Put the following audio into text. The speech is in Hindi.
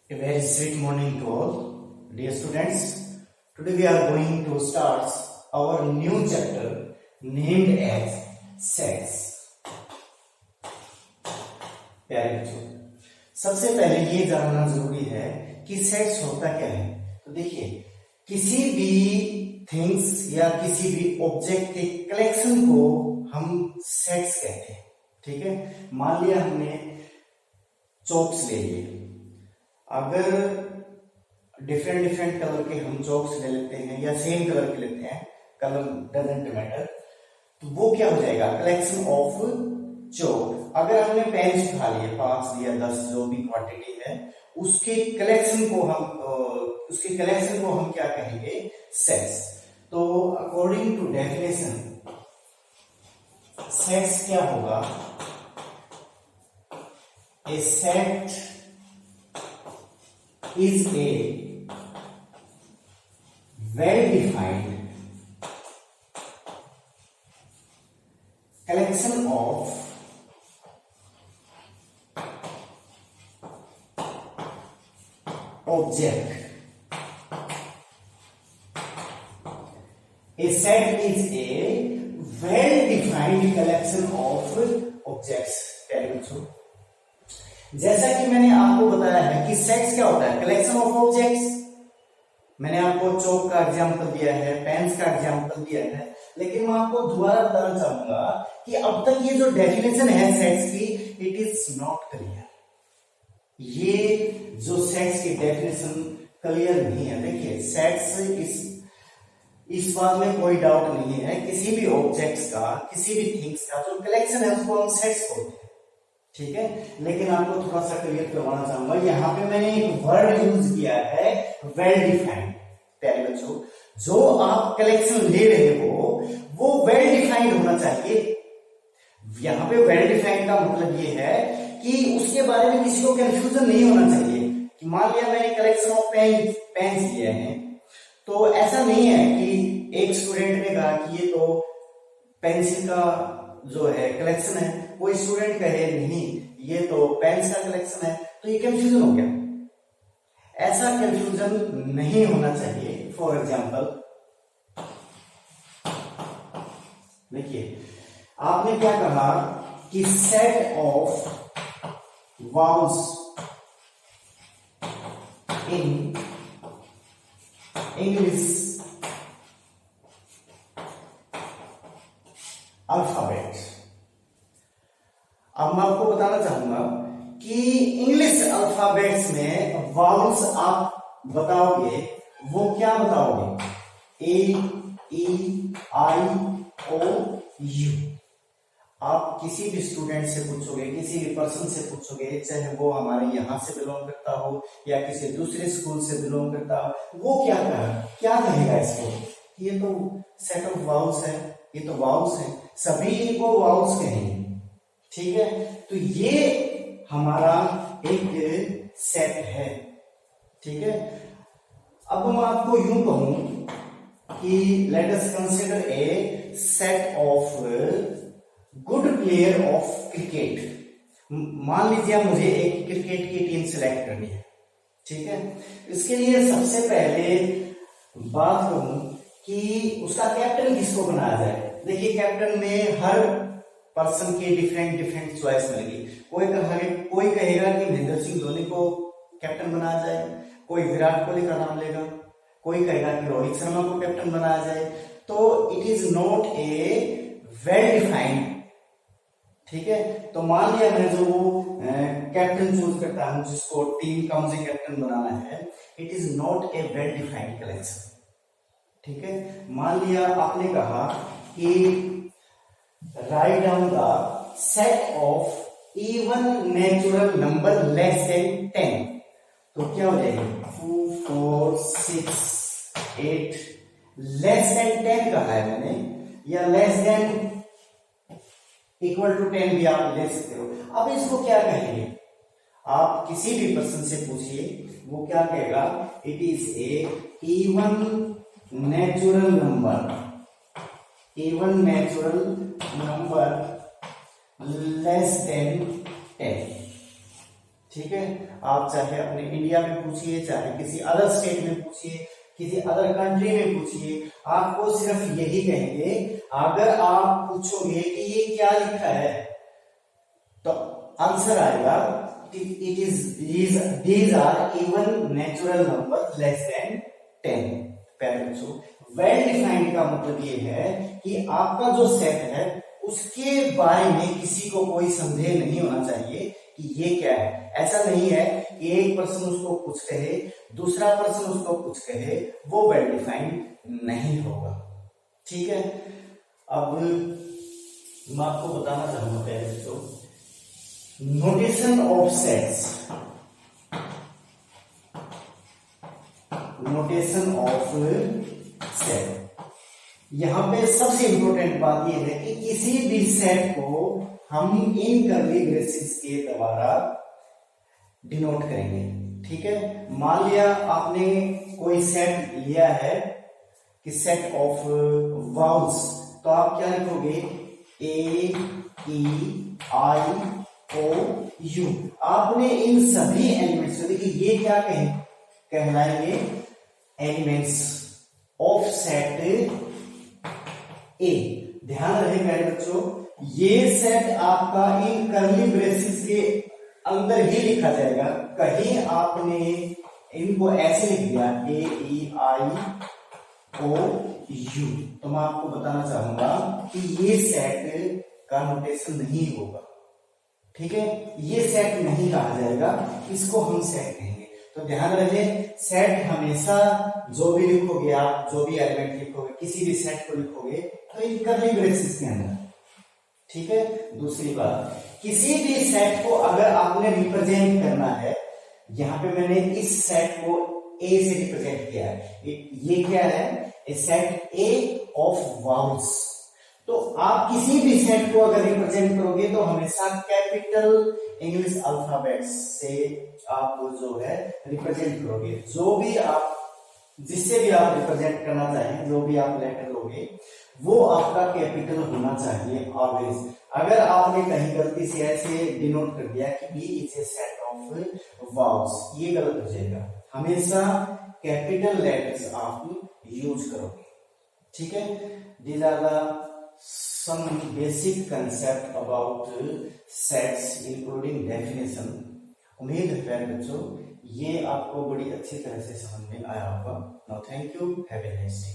A very sweet morning to all, dear students. Today we are going to start our new chapter named as sets. प्यारे बच्चों, सबसे पहले ये जानना जरूरी है कि सेट्स होता क्या है। तो देखिए, किसी भी थिंग्स या किसी भी ऑब्जेक्ट के कलेक्शन को हम सेट्स कहते हैं। ठीक है, मान लिया हमने चॉक्स ले लिए, अगर डिफरेंट डिफरेंट कलर के हम चॉक्स ले लेते हैं या सेम कलर के लेते हैं, कलर डजंट मैटर, तो वो क्या हो जाएगा, कलेक्शन ऑफ चॉक। अगर हमने पेन्स उठा लिए 5 या 10 जो भी क्वांटिटी है, उसके कलेक्शन को हम क्या कहेंगे, सेट्स। तो अकॉर्डिंग टू डेफिनेशन सेट्स क्या होगा, ए set is a well-defined collection of object. A set is a well-defined collection of objects. प्यारे बच्चों, जैसा कि मैंने आपको बताया है कि सेट्स क्या होता है, कलेक्शन ऑफ ऑब्जेक्ट्स। मैंने आपको चौक का एग्जांपल दिया है, पेन्स का एग्जांपल दिया है, लेकिन मैं आपको दोबारा बताना चाहूंगा कि अब तक ये जो डेफिनेशन है सेट्स की, इट इज नॉट क्लियर। ये जो सेट्स की डेफिनेशन क्लियर नहीं है। देखिए, सेट्स इस बात में कोई डाउट नहीं है, किसी भी ऑब्जेक्ट्स का, किसी भी थिंग्स का जो कलेक्शन है उसको हम सेट्स बोलते हैं। ठीक है, लेकिन आपको थोड़ा सा क्लियर करवाना चाहूंगा, यहाँ पे मैंने एक वर्ड यूज किया है, वेल डिफाइंड। प्यारे बच्चों, जो आप कलेक्शन ले रहे हो वो वेल डिफाइंड होना चाहिए। यहाँ पे वेल डिफाइंड का मतलब ये है कि उसके बारे में किसी को कंफ्यूजन नहीं होना चाहिए कि मान लिया मैंने कलेक्शन ऑफ पेन्स लिए हैं, तो ऐसा नहीं है कि एक स्टूडेंट ने कहा कि ये तो पेंसिल का जो है कलेक्शन है, कोई स्टूडेंट कहे नहीं ये तो पेन्स का कलेक्शन है, तो ये कंफ्यूजन हो गया। ऐसा कंफ्यूजन नहीं होना चाहिए। फॉर एग्जांपल देखिए, आपने क्या कहा कि set of vowels in English alphabet. अब मैं आपको बताना चाहूंगा कि इंग्लिश अल्फाबेट्स में वाउल्स आप बताओगे, वो क्या बताओगे, ए, ई, आई, ओ, यू। आप किसी भी स्टूडेंट से पूछोगे, किसी भी पर्सन से पूछोगे, चाहे वो हमारे यहां से बिलोंग करता हो या किसी दूसरे स्कूल से बिलोंग करता हो, वो क्या कहेगा इसको, ये तो सेट ऑफ वाउल्स है, ये तो वाउल्स है, सभी इनको वाउल्स कहेंगे। ठीक है, तो ये हमारा एक सेट है। ठीक है, अब मैं आपको यूं कहूं कि let us consider a set of good player of cricket. मान लीजिए मुझे एक क्रिकेट की टीम सिलेक्ट करनी है। ठीक है, इसके लिए सबसे पहले बात करूं कि उसका कैप्टन किसको बनाया जाए। देखिए, कैप्टन में हर पर्सन की डिफरेंट चॉइस मिलेगी। कोई कहेगा कि महेंद्र सिंह धोनी को कैप्टन बनाया जाए, कोई विराट कोहली का नाम लेगा, कोई कहेगा कि रोहित शर्मा को कैप्टन बनाया जाए। तो it is not a well defined. ठीक है, तो मान लिया मैं जो कैप्टन चूज करता हूं, जिसको टीम का मुझे कैप्टन बनाना है, it is not a well defined collection. ठीक है, मान लिया आपने कहा कि write down the set of even natural number less than 10, तो क्या हो जाएगा, 2, 4, 6, 8, लेस देन 10 कहा है मैंने, या लेस देन इक्वल टू 10 भी आप ले सकते हो। अब इसको क्या कहेंगे, आप किसी भी पर्सन से पूछिए, वो क्या कहेगा, it is a even natural number, even natural number less than 10। ठीक है, आप चाहे अपने इंडिया में पूछिए, चाहे किसी अदर स्टेट में पूछिए, किसी अदर कंट्री में पूछिए, आपको सिर्फ यही कहेंगे। अगर आप पूछोगे कि ये क्या लिखा है, तो आंसर आएगा it is these are even natural number less than 10। प्यारे बच्चों, वेल डिफाइंड का मतलब ये है कि आपका जो सेट है उसके बारे में किसी को कोई संदेह नहीं होना चाहिए कि ये क्या है। ऐसा नहीं है कि एक पर्सन उसको कुछ कहे, दूसरा पर्सन उसको कुछ कहे, वो वेल डिफाइंड नहीं होगा। ठीक है, अब मैं आपको बताना चाहूंगा प्यारे बच्चों, notation of sets. Notation of set, यहां पे सबसे इंपॉर्टेंट बात यह है कि किसी भी सेट को हम इन कर्ली ब्रेसेस के द्वारा डिनोट करेंगे। ठीक है, मान लिया आपने कोई सेट लिया है कि सेट ऑफ वाउल्स, तो आप क्या लिखोगे, ए ई आई ओ यू। आपने इन सभी एलिमेंट्स को, देखिए ये क्या कहलाएंगे, एलिमेंट्स ऑफ सेट ए। ध्यान रहे मेरे बच्चों, ये सेट आपका इन कर्ली ब्रेसेस के अंदर ही लिखा जाएगा। कहीं आपने इनको ऐसे लिख दिया ए ई आई ओ यू, तो मैं आपको बताना चाहूंगा कि ये सेट का नोटेशन नहीं होगा। ठीक है, ये सेट नहीं कहा जाएगा, इसको हम सेट कहेंगे। तो ध्यान रहे, सेट हमेशा जो भी लिखोगे आप, जो भी एलिमेंट लिखोगे, किसी भी सेट को लिखोगे तो इन कर्ली ब्रेसेस के अंदर। ठीक है, दूसरी बात, किसी भी सेट को अगर आपने रिप्रेजेंट करना है, यहां पे मैंने इस सेट को ए से रिप्रेजेंट किया है, ये क्या है, ए सेट ए ऑफ वाउल्स। तो आप किसी भी सेट को अगर रिप्रेजेंट करोगे तो हमेशा कैपिटल इंग्लिश अल्फाबेट्स से आप जो है रिप्रेजेंट करोगे। जो भी आप, जिससे भी आप रिप्रेजेंट करना चाहें, जो भी आप लेटर लोगे, वो आपका कैपिटल होना चाहिए ऑलवेज। अगर आपने कहीं गलती से ऐसे डिनोट कर दिया कि B is a set of vowels, ये गलत हो जाएगा। हमेशा कैपिटल लेटर्स आप यूज करोगे। ठीक है, these are the some basic concept about sets including definition। उम्मीद है प्यारे बच्चों ये आपको बड़ी अच्छी तरह से समझ में आया होगा। Now thank you, have a nice day.